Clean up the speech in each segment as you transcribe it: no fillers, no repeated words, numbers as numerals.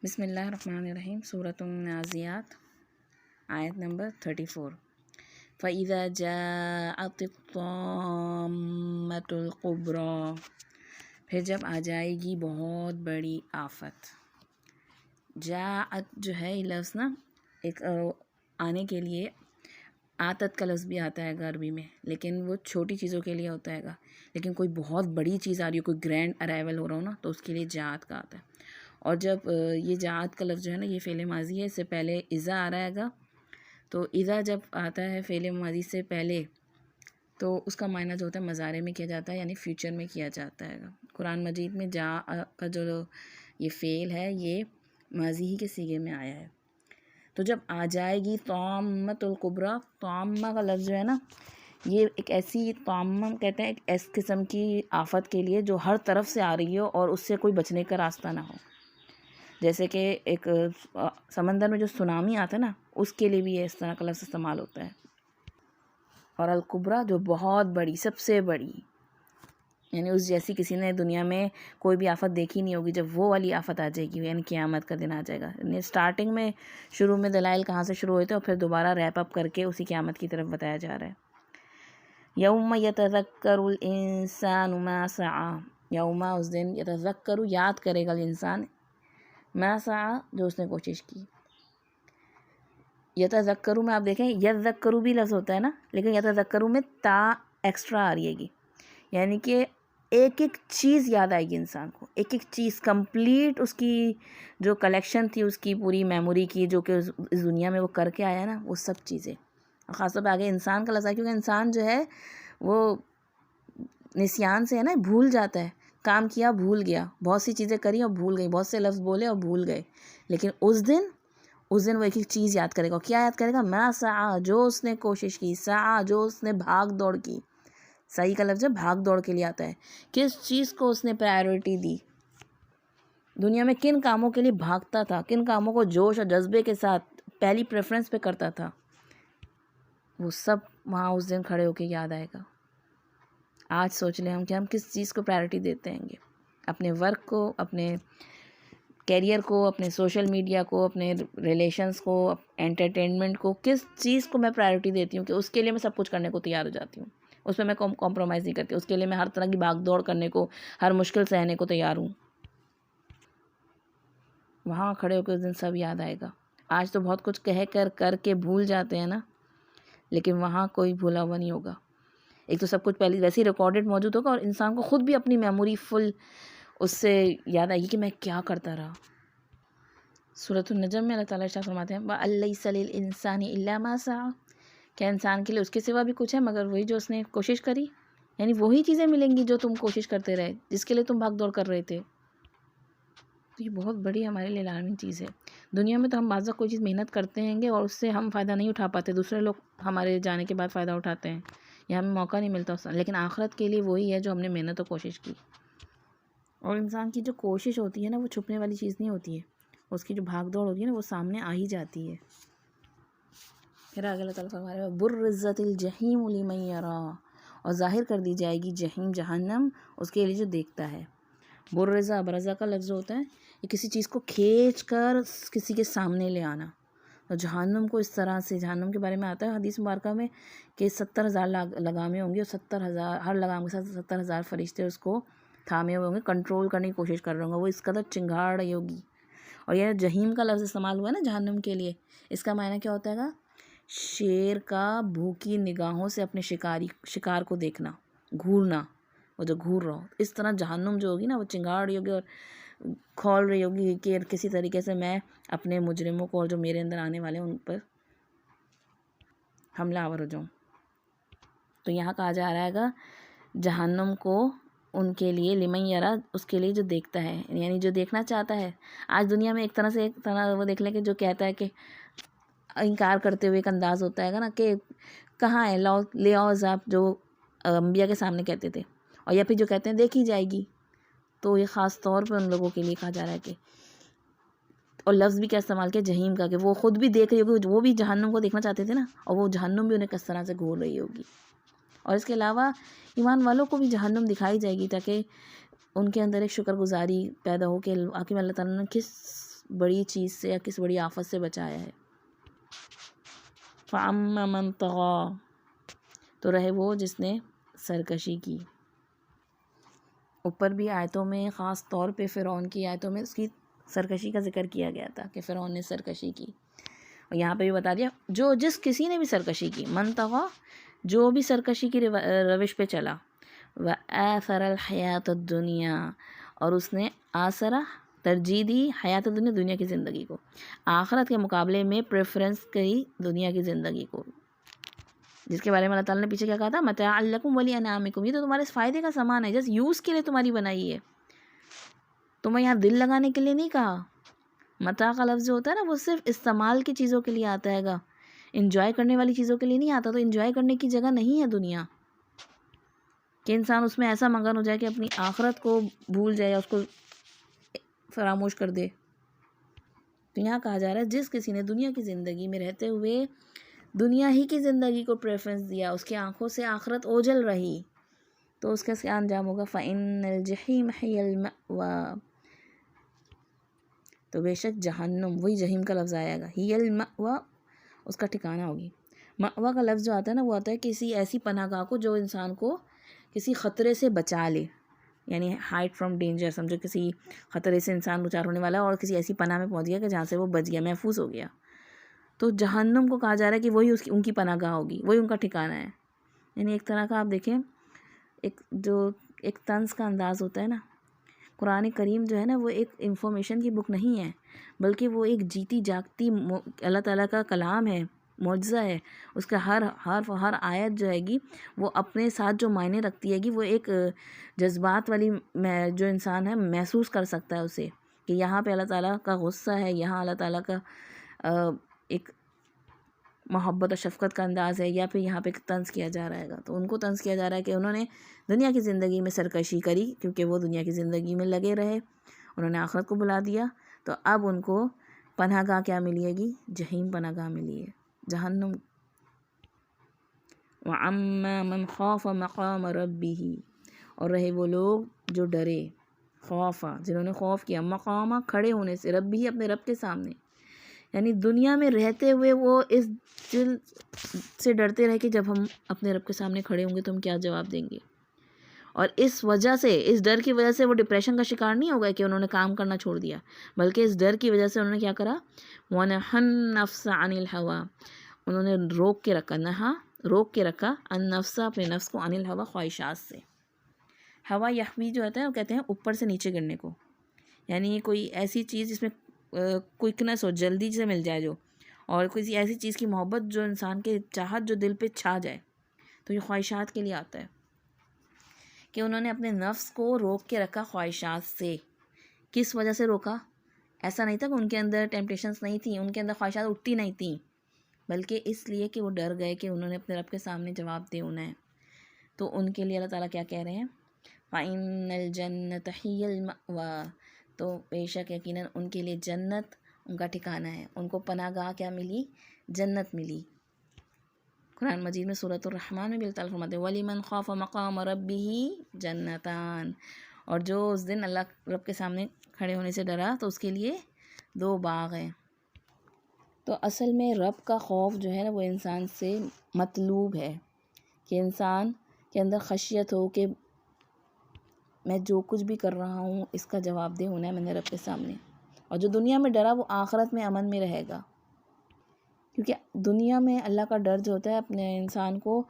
بسم اللہ الرحمن الرحیم۔ سورۃ النازعات، آیت نمبر 34۔ فَإِذَا جَاءَتِ الطَّامَّةُ الْكُبْرىٰ، پھر جب آ جائے گی بہت بڑی آفت۔ جاءت جو ہے یہ لفظ نا ایک آنے کے لیے آتت کا لفظ بھی آتا ہے عربی میں، لیکن وہ چھوٹی چیزوں کے لیے ہوتا ہے گا، لیکن کوئی بہت بڑی چیز آ رہی ہو، کوئی گرینڈ ارائیول ہو رہا ہو نا، تو اس کے لیے جاءت کا آتا ہے۔ اور جب یہ جاءت کا لفظ جو ہے نا یہ فعل ماضی ہے، اس سے پہلے اذا آ رہا ہے گا، تو اذا جب آتا ہے فعل ماضی سے پہلے تو اس کا معنی جو ہوتا ہے مضارع میں کیا جاتا ہے، یعنی فیوچر میں کیا جاتا ہے گا۔ قرآن مجید میں جاء کا جو یہ فعل ہے یہ ماضی ہی کے صیغے میں آیا ہے۔ تو جب آ جائے گی طامۃ الکبریٰ، طامہ کا لفظ جو ہے نا یہ ایک ایسی طامہ کہتے ہیں ایک ایس قسم کی آفت کے لیے جو ہر طرف سے آ رہی ہو اور اس سے کوئی بچنے کا راستہ نہ ہو۔ جیسے کہ ایک سمندر میں جو سونامی آتا ہے نا، اس کے لیے بھی یہ اس طرح کا لفظ استعمال ہوتا ہے۔ اور الکبریٰ جو بہت بڑی، سب سے بڑی، یعنی اس جیسی کسی نے دنیا میں کوئی بھی آفت دیکھی نہیں ہوگی۔ جب وہ والی آفت آ جائے گی یعنی قیامت کا دن آ جائے گا، یعنی اسٹارٹنگ میں شروع میں دلائل کہاں سے شروع ہوئے تھے اور پھر دوبارہ ریپ اپ کر کے اسی قیامت کی طرف بتایا جا رہا ہے۔ یوم یتذکر الانسان ما سعی، یوم اس دن یتذکر یاد کرے گا الانسان، ما سعی جو اس نے کوشش کی۔ یتذکرو میں آپ دیکھیں یذکرو بھی لفظ ہوتا ہے نا، لیکن یتذکرو میں تا ایکسٹرا آ رہی ہے گی، یعنی کہ ایک ایک چیز یاد آئے گی انسان کو، ایک ایک چیز کمپلیٹ اس کی جو کلیکشن تھی اس کی پوری میموری کی جو کہ اس دنیا میں وہ کر کے آیا نا، وہ سب چیزیں۔ خاص طور پہ آگے انسان کا لفظ ہے کیونکہ انسان جو ہے وہ نسیان سے ہے نا بھول جاتا ہے، کام کیا بھول گیا، بہت سی چیزیں کری اور بھول گئی، بہت سے لفظ بولے اور بھول گئے، لیکن اس دن وہ ایک ایک چیز یاد کرے گا۔ کیا یاد کرے گا؟ ما سعی جو اس نے کوشش کی، سعی جو اس نے بھاگ دوڑ کی۔ سعی کا لفظ بھاگ دوڑ کے لیے آتا ہے، کس چیز کو اس نے پرائیورٹی دی، دنیا میں کن کاموں کے لیے بھاگتا تھا، کن کاموں کو جوش اور جذبے کے ساتھ پہلی پریفرنس پہ کرتا تھا، وہ سب وہاں اس دن کھڑے ہو کے یاد آئے گا۔ آج سوچ لیں ہم کہ ہم کس چیز کو پرائیورٹی دیتے ہیں گے، اپنے ورک کو، اپنے کیریئر کو، اپنے سوشل میڈیا کو، اپنے ریلیشنز کو، انٹرٹینمنٹ کو، کس چیز کو میں پرائیورٹی دیتی ہوں کہ اس کے لیے میں سب کچھ کرنے کو تیار ہو جاتی ہوں، اس میں میں کمپرومائز نہیں کرتی، اس کے لیے میں ہر طرح کی بھاگ دوڑ کرنے کو، ہر مشکل سہنے کو تیار ہوں۔ وہاں کھڑے ہو کے اس دن سب یاد آئے گا۔ آج تو بہت کچھ کہہ کر کے بھول جاتے ہیں نا، لیکن وہاں کوئی بھولا ہوا نہیں ہوگا۔ ایک تو سب کچھ پہلے ویسے ہی ریکارڈڈ موجود ہوگا اور انسان کو خود بھی اپنی میموری فل اس سے یاد آئے گی کہ میں کیا کرتا رہا۔ سورۃ النجم میں اللہ تعالیٰ ارشاد فرماتے ہیں وَأَن لَيْسَ لِلْإِنسَانِ إِلَّا مَا سَعَىٰ، کیا انسان کے لیے اس کے سوا بھی کچھ ہے مگر وہی جو اس نے کوشش کری، یعنی وہی چیزیں ملیں گی جو تم کوشش کرتے رہے، جس کے لیے تم بھاگ دوڑ کر رہے تھے۔ تو یہ بہت بڑی ہمارے لیے لازمی چیز ہے۔ دنیا میں تو ہم بعض وقت کوئی چیز محنت کرتے ہیں گے اور اس سے ہم فائدہ نہیں اٹھا پاتے، دوسرے لوگ ہمارے جانے کے بعد فائدہ اٹھاتے ہیں یا ہمیں موقع نہیں ملتا، لیکن آخرت کے لیے وہی ہے جو ہم نے محنت و کوشش کی۔ اور انسان کی جو کوشش ہوتی ہے نا وہ چھپنے والی چیز نہیں ہوتی ہے، اس کی جو بھاگ دوڑ ہوتی ہے نا وہ سامنے آ ہی جاتی ہے۔ پھر آگے اللہ تعالیٰ فرما رہے ہیں بُرِّزَتِ الْجَحِیمُ لِمَن یَرَىٰ، اور ظاہر کر دی جائے گی جہنم، جہنم اس کے لیے جو دیکھتا ہے۔ برزہ، برزہ کا لفظ ہوتا ہے یہ کسی چیز کو کھینچ کر کسی کے سامنے لے آنا، اور جہنم کو اس طرح سے، جہنم کے بارے میں آتا ہے حدیث مبارکہ میں کہ 70,000 لگامیں ہوں گی اور 70,000 ہر لگام کے ساتھ 70,000 فرشتے اس کو تھامے ہوئے ہوں گے، کنٹرول کرنے کی کوشش کر رہے ہوں گے، وہ اس قدر چنگھاڑ رہی ہوگی۔ اور یہ جہیم کا لفظ استعمال ہوا ہے نا جہنم کے لیے، اس کا معنی کیا ہوتا ہے گا؟ شیر کا بھوکی نگاہوں سے اپنے شکار کو دیکھنا، گھورنا، وہ جو گھور رہا ہو، اس طرح جہنم جو ہوگی نا وہ چنگاڑ رہی ہوگی اور کھول رہی ہوگی کہ کسی طریقے سے میں اپنے مجرموں کو اور جو میرے اندر آنے والے ہیں ان پر حملہ آور ہو جاؤں۔ تو یہاں کہا جا رہا ہے گا جہنم کو ان کے لیے لمن یرا، اس کے لیے جو دیکھتا ہے، یعنی جو دیکھنا چاہتا ہے۔ آج دنیا میں ایک طرح وہ دیکھ لیں کہ جو کہتا ہے کہ انکار کرتے ہوئے ایک انداز ہوتا ہے نا کہ کہاں ہے، لے آؤ عذاب، جو انبیاء کے سامنے کہتے تھے، اور یا پھر جو کہتے ہیں دیکھی جائے گی، تو یہ خاص طور پہ ان لوگوں کے لیے کہا جا رہا ہے کہ، اور لفظ بھی کیا استعمال کیا، جہیم کا، کہ وہ خود بھی دیکھ رہی ہوگی، وہ بھی جہنم کو دیکھنا چاہتے تھے نا، اور وہ جہنم بھی انہیں کس طرح سے گھور رہی ہوگی۔ اور اس کے علاوہ ایمان والوں کو بھی جہنم دکھائی جائے گی تاکہ ان کے اندر ایک شکر گزاری پیدا ہو کہ آخر میں اللہ تعالیٰ نے کس بڑی چیز سے یا کس بڑی آفت سے بچایا ہے. فَأَمَّا مَنْ طَغَىٰ، تو رہے وہ جس نے سرکشی کی. اوپر بھی آیتوں میں خاص طور پہ فرعون کی آیتوں میں اس کی سرکشی کا ذکر کیا گیا تھا کہ فرعون نے سرکشی کی، اور یہاں پہ بھی بتا دیا جو جس کسی نے بھی سرکشی کی، من طغیٰ، جو بھی سرکشی کی روش پہ چلا، وآثر الحیات الدنیا، اور اس نے آثرہ ترجیح دی حیات دنیا، دنیا کی زندگی کو، آخرت کے مقابلے میں پریفرنس کری دنیا کی زندگی کو، جس کے بارے میں اللہ تعالیٰ نے پیچھے کیا کہا تھا، متاع لکم ولانعامکم، یہ تو تمہارے فائدے کا سامان ہے، جس یوز کے لیے تمہاری بنائی ہے، تمہیں یہاں دل لگانے کے لیے نہیں کہا. متاع کا لفظ جو ہوتا ہے نا وہ صرف استعمال کی چیزوں کے لیے آتا ہے گا، انجوائے کرنے والی چیزوں کے لیے نہیں آتا. تو انجوائے کرنے کی جگہ نہیں ہے دنیا کہ انسان اس میں ایسا مگن ہو جائے کہ اپنی آخرت کو بھول جائے یا اس کو فراموش کر دے. تو یہاں کہا جا رہا ہے جس کسی نے دنیا کی زندگی میں رہتے ہوئے دنیا ہی کی زندگی کو پریفرنس دیا، اس کی آنکھوں سے آخرت اوجھل رہی، تو اس کا کیا انجام ہوگا، فَإِنَّ الْجَحِيمَ هِيَ الْمَأْوَىٰ، تو بے شک جہنم، وہی جہیم کا لفظ آئے گا، ہی المأویٰ، اس کا ٹھکانہ ہوگی. مأویٰ کا لفظ جو آتا ہے نا وہ آتا ہے کسی ایسی پناہ گاہ کو جو انسان کو کسی خطرے سے بچا لے، یعنی ہائڈ فرام ڈینجر، سمجھو کسی خطرے سے انسان دو چار ہونے والا اور کسی ایسی پناہ میں پہنچ گیا کہ جہاں سے وہ بچ گیا، محفوظ ہو گیا. تو جہنم کو کہا جا رہا ہے کہ وہی ان کی پناہ گاہ ہوگی، وہی ان کا ٹھکانہ ہے. یعنی ایک طرح کا آپ دیکھیں ایک طنز کا انداز ہوتا ہے نا، قرآن کریم جو ہے نا وہ ایک انفارمیشن کی بک نہیں ہے، بلکہ وہ ایک جیتی جاگتی اللہ تعالیٰ کا کلام ہے، معجزہ ہے. اس کا ہر حرف ہر آیت جو ہے گی وہ اپنے ساتھ جو معنی رکھتی ہے گی، وہ ایک جذبات والی جو انسان ہے محسوس کر سکتا ہے اسے، کہ یہاں پہ اللہ تعالیٰ کا غصہ ہے، یہاں اللہ تعالیٰ کا ایک محبت اور شفقت کا انداز ہے، یا پھر یہاں پہ طنز کیا جا رہا ہے گا. تو ان کو طنز کیا جا رہا ہے کہ انہوں نے دنیا کی زندگی میں سرکشی کری، کیونکہ وہ دنیا کی زندگی میں لگے رہے، انہوں نے آخرت کو بلا دیا، تو اب ان کو پناہ گاہ کیا ملے گی، جہیم پناہ گاہ ملی ہے، جہنم. وَأَمَّا مَنْ خَافَ مَقَامَ رَبِّهِ، اور رہے وہ لوگ جو ڈرے، خوفا، جنہوں نے خوف کیا، مقامہ کھڑے ہونے سے، ربی اپنے رب کے سامنے، یعنی دنیا میں رہتے ہوئے وہ اس دل سے ڈرتے رہے کہ جب ہم اپنے رب کے سامنے کھڑے ہوں گے تو ہم کیا جواب دیں گے. اور اس وجہ سے، اس ڈر کی وجہ سے وہ ڈپریشن کا شکار نہیں ہو گئے کہ انہوں نے کام کرنا چھوڑ دیا، بلکہ اس ڈر کی وجہ سے انہوں نے کیا کرا، وَنَحَا النَّفْسَ عَنِ الْهَوَىٰ، انہوں نے روک کے رکھا النفس، اپنے نفس کو، عن الہوا، خواہشات سے. ہوا یحوی جو ہوتا ہے وہ کہتے ہیں اوپر سے نیچے گرنے کو، یعنی کوئی ایسی چیز جس میں کوئکنس ہو، جلدی سے مل جائے جو، اور کسی ایسی چیز کی محبت جو انسان کے چاہت جو دل پہ چھا جائے، تو یہ خواہشات کے لیے آتا ہے کہ انہوں نے اپنے نفس کو روک کے رکھا خواہشات سے. کس وجہ سے روکا؟ ایسا نہیں تھا کہ ان کے اندر ٹیمپٹیشنز نہیں تھیں، ان کے اندر خواہشات اٹھتی نہیں تھیں، بلکہ اس لیے کہ وہ ڈر گئے کہ انہوں نے اپنے رب کے سامنے جواب دے انہیں. تو ان کے لیے اللہ تعالیٰ کیا کہہ رہے ہیں، فَإِنَّ الْجَنَّةَ هِيَ الْمَأْوَىٰ، تو بے شک یقیناً ان کے لیے جنت ان کا ٹھکانہ ہے، ان کو پناہ گاہ کیا ملی، جنت ملی. قرآن مجید میں سورۃ الرحمن میں بھی اللہ تعالیٰ فرماتے ہیں وَلِمَنْ خَافَ مَقَامَ رَبِّهِ جَنَّتَانِ، اور جو اس دن اللہ رب کے سامنے کھڑے ہونے سے ڈرا تو اس کے لیے 2 باغ ہیں. تو اصل میں رب کا خوف جو ہے نا وہ انسان سے مطلوب ہے، کہ انسان کے اندر خشیت ہو کہ میں جو کچھ بھی کر رہا ہوں اس کا جواب دہ ہونا ہے میں نے رب کے سامنے. اور جو دنیا میں ڈرا وہ آخرت میں امن میں رہے گا، کیونکہ دنیا میں اللہ کا ڈر جو ہوتا ہے اپنے انسان کو،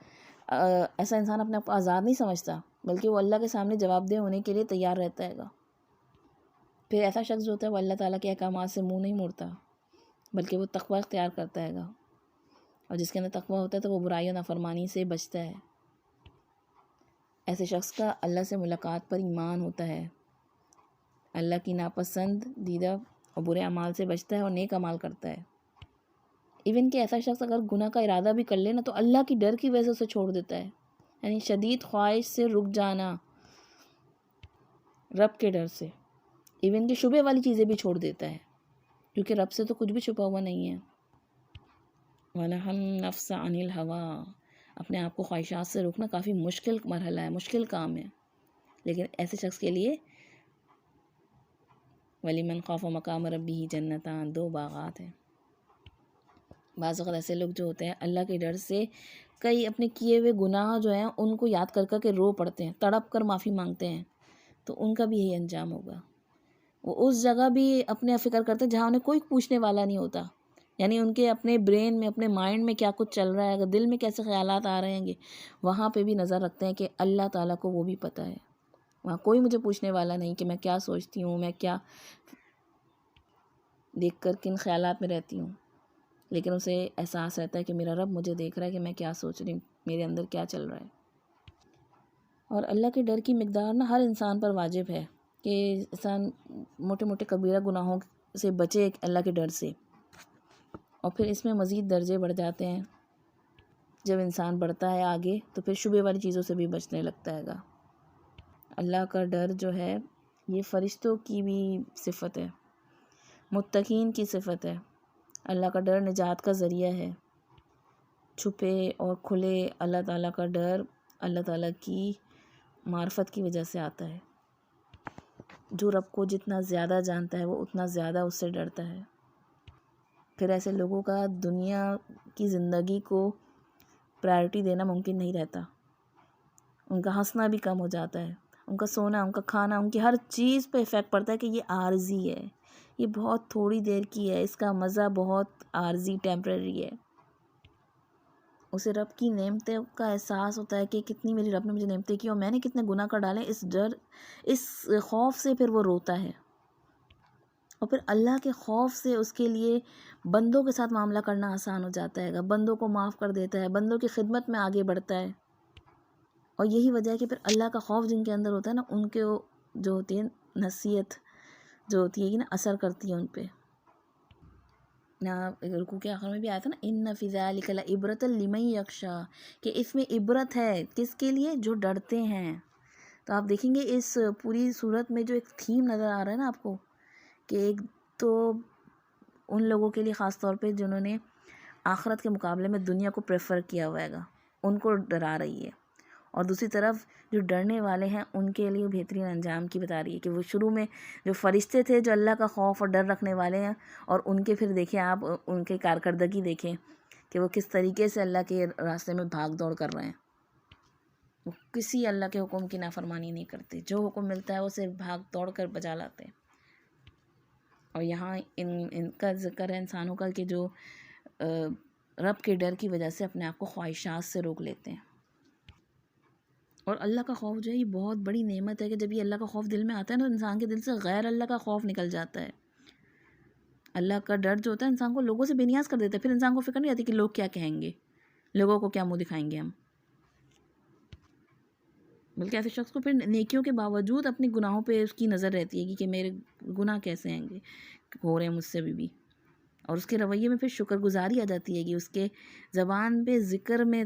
ایسا انسان اپنے آپ کو آزاد نہیں سمجھتا، بلکہ وہ اللہ کے سامنے جواب دہ ہونے کے لیے تیار رہتا ہے گا. پھر ایسا شخص جو ہوتا ہے وہ اللہ تعالیٰ کے احکامات سے منہ نہیں موڑتا، بلکہ وہ تقوی اختیار کرتا ہے گا، اور جس کے اندر تقوی ہوتا ہے تو وہ برائی و نافرمانی سے بچتا ہے. ایسے شخص کا اللہ سے ملاقات پر ایمان ہوتا ہے، اللہ کی ناپسند دیدہ اور برے اعمال سے بچتا ہے اور نیک اعمال کرتا ہے. ایون کہ ایسا شخص اگر گناہ کا ارادہ بھی کر لے نا تو اللہ کی ڈر کی وجہ سے اسے چھوڑ دیتا ہے، یعنی شدید خواہش سے رک جانا رب کے ڈر سے، ایون کہ شبہ والی چیزیں بھی چھوڑ دیتا ہے، کیونکہ رب سے تو کچھ بھی چھپا ہوا نہیں ہے. وَنَحَا النَّفْسَ عَنِ الْهَوَىٰ، اپنے آپ کو خواہشات سے روکنا کافی مشکل مرحلہ ہے، مشکل کام ہے، لیکن ایسے شخص کے لیے وَلِمَنْ خَافَ مَقَامَ رَبِّهِ جَنَّتَان، 2 باغات ہیں۔ بعض اوقات ایسے لوگ جو ہوتے ہیں اللہ کے ڈر سے کئی اپنے کیے ہوئے گناہ جو ہیں ان کو یاد کر کر کے رو پڑتے ہیں، تڑپ کر معافی مانگتے ہیں، تو ان کا بھی یہی انجام ہوگا۔ وہ اس جگہ بھی اپنے فکر کرتے ہیں جہاں انہیں کوئی پوچھنے والا نہیں ہوتا، یعنی ان کے اپنے برین میں، اپنے مائنڈ میں کیا کچھ چل رہا ہے، اگر دل میں کیسے خیالات آ رہے ہیں، وہاں پہ بھی نظر رکھتے ہیں کہ اللہ تعالیٰ کو وہ بھی پتہ ہے، وہاں کوئی مجھے پوچھنے والا نہیں کہ میں کیا سوچتی ہوں، میں کیا دیکھ کر کن خیالات میں رہتی ہوں، لیکن اسے احساس رہتا ہے کہ میرا رب مجھے دیکھ رہا ہے کہ میں کیا سوچ رہی ہوں، میرے اندر کیا چل رہا ہے۔ اور اللہ کے ڈر کی مقدار نا ہر انسان پر واجب ہے کہ انسان موٹے موٹے کبیرہ گناہوں سے بچے اللہ کے ڈر سے، اور پھر اس میں مزید درجے بڑھ جاتے ہیں۔ جب انسان بڑھتا ہے آگے تو پھر شبہ والی چیزوں سے بھی بچنے لگتا ہے گا۔ اللہ کا ڈر جو ہے یہ فرشتوں کی بھی صفت ہے، متقین کی صفت ہے۔ اللہ کا ڈر نجات کا ذریعہ ہے۔ چھپے اور کھلے اللہ تعالیٰ کا ڈر اللہ تعالیٰ کی معرفت کی وجہ سے آتا ہے۔ جو رب کو جتنا زیادہ جانتا ہے وہ اتنا زیادہ اس سے ڈرتا ہے۔ پھر ایسے لوگوں کا دنیا کی زندگی کو پرائرٹی دینا ممکن نہیں رہتا، ان کا ہنسنا بھی کم ہو جاتا ہے، ان کا سونا، ان کا کھانا، ان کی ہر چیز پہ ایفیکٹ پڑتا ہے کہ یہ عارضی ہے، یہ بہت تھوڑی دیر کی ہے، اس کا مزہ بہت عارضی ٹیمپریری ہے۔ اسے رب کی نعمتوں کا احساس ہوتا ہے کہ کتنی میری رب نے مجھے نعمتیں کی اور میں نے کتنے گناہ کر ڈالے، اس خوف سے پھر وہ روتا ہے، اور پھر اللہ کے خوف سے اس کے لیے بندوں کے ساتھ معاملہ کرنا آسان ہو جاتا ہے، بندوں کو معاف کر دیتا ہے، بندوں کی خدمت میں آگے بڑھتا ہے۔ اور یہی وجہ ہے کہ پھر اللہ کا خوف جن کے اندر ہوتا ہے نا، ان کے جو ہوتی ہے نصیحت جو ہوتی ہے نا، اثر کرتی ہے ان پہ۔ رکوع کے آخر میں بھی آیا تھا نا، ان فی ذلک لعبرۃ لمن یخشی، کہ اس میں عبرت ہے کس کے لیے؟ جو ڈرتے ہیں۔ تو آپ دیکھیں گے اس پوری صورت میں جو ایک تھیم نظر آ رہا ہے نا آپ کو، کہ ایک تو ان لوگوں کے لیے خاص طور پہ جنہوں نے آخرت کے مقابلے میں دنیا کو پریفر کیا ہوا ہے گا، ان کو ڈرا رہی ہے، اور دوسری طرف جو ڈرنے والے ہیں ان کے لیے بہترین انجام کی بتا رہی ہے کہ وہ شروع میں جو فرشتے تھے جو اللہ کا خوف اور ڈر رکھنے والے ہیں، اور ان کے پھر دیکھیں آپ ان کی کارکردگی دیکھیں کہ وہ کس طریقے سے اللہ کے راستے میں بھاگ دوڑ کر رہے ہیں، وہ کسی اللہ کے حکم کی نافرمانی نہیں کرتے، جو حکم ملتا ہے اسے بھاگ دوڑ کر بجا لاتے ہیں۔ اور یہاں ان کا ذکر ہے انسانوں کا کہ جو رب کے ڈر کی وجہ سے اپنے آپ کو خواہشات سے روک لیتے ہیں۔ اور اللہ کا خوف جو ہے یہ بہت بڑی نعمت ہے کہ جب یہ اللہ کا خوف دل میں آتا ہے نا، انسان کے دل سے غیر اللہ کا خوف نکل جاتا ہے۔ اللہ کا ڈر جو ہوتا ہے انسان کو لوگوں سے بے نیاز کر دیتا ہے، پھر انسان کو فکر نہیں آتی کہ لوگ کیا کہیں گے، لوگوں کو کیا منہ دکھائیں گے ہم، بلکہ ایسے شخص کو پھر نیکیوں کے باوجود اپنے گناہوں پہ اس کی نظر رہتی ہے کہ میرے گناہ کیسے ہیں گے، ہو رہے ہیں مجھ سے بھی، اور اس کے رویے میں پھر شکر گزاری آ جاتی ہے کہ اس کے زبان پہ ذکر میں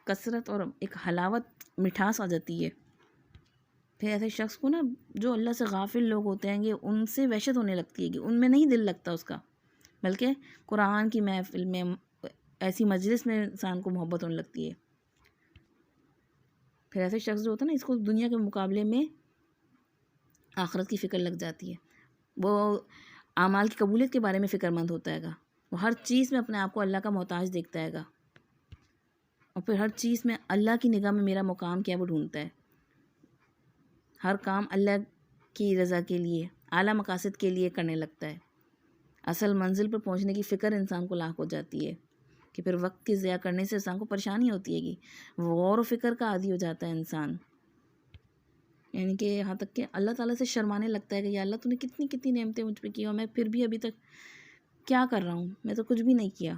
کثرت اور ایک حلاوت، مٹھاس آ جاتی ہے۔ پھر ایسے شخص کو نا جو اللہ سے غافل لوگ ہوتے ہیں ان سے وحشت ہونے لگتی ہے کہ ان میں نہیں دل لگتا اس کا، بلکہ قرآن کی محفل میں، ایسی مجلس میں انسان کو محبت ہونے لگتی ہے۔ پھر ایسے شخص جو ہوتا ہے نا، اس کو دنیا کے مقابلے میں آخرت کی فکر لگ جاتی ہے، وہ اعمال کی قبولیت کے بارے میں فکر مند ہوتا ہے گا، وہ ہر چیز میں اپنے آپ کو اللہ کا محتاج دیکھتا ہے گا، اور پھر ہر چیز میں اللہ کی نگاہ میں میرا مقام کیا وہ ڈھونڈتا ہے، ہر کام اللہ کی رضا کے لیے، اعلیٰ مقاصد کے لیے کرنے لگتا ہے۔ اصل منزل پر پہنچنے کی فکر انسان کو لاحق ہو جاتی ہے کہ پھر وقت کی ضیاع کرنے سے انسان کو پریشانی ہوتی ہے کہ غور و فکر کا عادی ہو جاتا ہے انسان، یعنی کہ یہاں تک کہ اللہ تعالیٰ سے شرمانے لگتا ہے کہ یا اللہ تو نے کتنی کتنی نعمتیں مجھ پہ کی اور میں پھر بھی ابھی تک کیا کر رہا ہوں، میں تو کچھ بھی نہیں کیا۔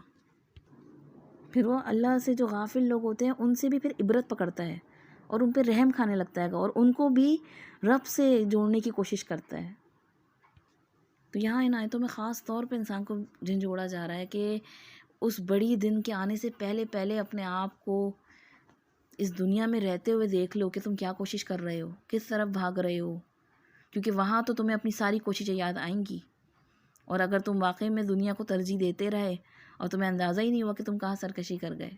پھر وہ اللہ سے جو غافل لوگ ہوتے ہیں ان سے بھی پھر عبرت پکڑتا ہے اور ان پہ رحم کھانے لگتا ہے اور ان کو بھی رب سے جوڑنے کی کوشش کرتا ہے۔ تو یہاں ان آیتوں میں خاص طور پہ انسان کو جھنجھوڑا جا رہا ہے کہ اس بڑی دن کے آنے سے پہلے پہلے اپنے آپ کو اس دنیا میں رہتے ہوئے دیکھ لو کہ تم کیا کوشش کر رہے ہو، کس طرف بھاگ رہے ہو، کیونکہ وہاں تو تمہیں اپنی ساری کوششیں یاد آئیں گی، اور اگر تم واقعی میں دنیا کو ترجیح دیتے رہے اور تمہیں اندازہ ہی نہیں ہوا کہ تم کہاں سرکشی کر گئے،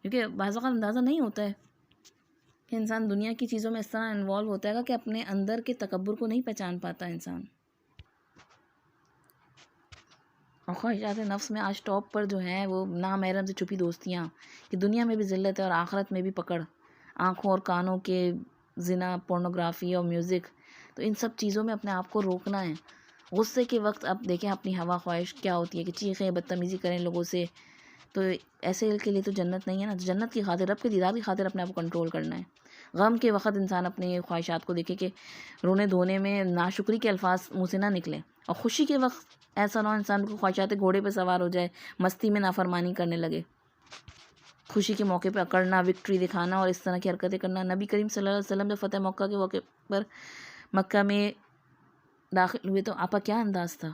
کیونکہ بعض اوقات اندازہ نہیں ہوتا ہے کہ انسان دنیا کی چیزوں میں اس طرح انوالو ہوتا ہے کہ اپنے اندر کے تکبر کو نہیں پہچان پاتا انسان. اور خواہشات نفس میں آج ٹاپ پر جو ہیں وہ نامحرم سے چھپی دوستیاں، کہ دنیا میں بھی ذلت ہے اور آخرت میں بھی پکڑ، آنکھوں اور کانوں کے زنا، پورنوگرافی اور میوزک. تو ان سب چیزوں میں اپنے آپ کو روکنا ہے. غصے کے وقت اب دیکھیں اپنی ہوا خواہش کیا ہوتی ہے کہ چیخیں، بدتمیزی کریں لوگوں سے. تو ایسے کے لیے تو جنت نہیں ہے نا. جنت کی خاطر، رب کے دیدار کی خاطر اپنے آپ کو کنٹرول کرنا ہے. غم کے وقت انسان اپنی خواہشات کو دیکھے کہ رونے دھونے میں ناشکری کے الفاظ منہ سے نہ نکلیں. اور خوشی کے وقت ایسا نہ ہو انسان کو خواہشات گھوڑے پہ سوار ہو جائے، مستی میں نافرمانی کرنے لگے. خوشی کے موقع پہ اکڑنا، وکٹری دکھانا اور اس طرح کی حرکتیں کرنا. نبی کریم صلی اللہ علیہ وسلم جب فتح مکہ کے موقع پر مکہ میں داخل ہوئے تو آپ کا کیا انداز تھا.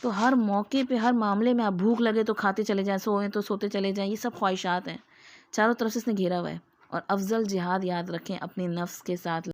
تو ہر موقع پہ، ہر معاملے میں آپ بھوک لگے تو کھاتے چلے جائیں، سوئیں تو سوتے چلے جائیں. یہ سب خواہشات ہیں، چاروں طرف سے اس نے گھیرا ہوا ہے. اور افضل جہاد یاد رکھیں اپنی نفس کے ساتھ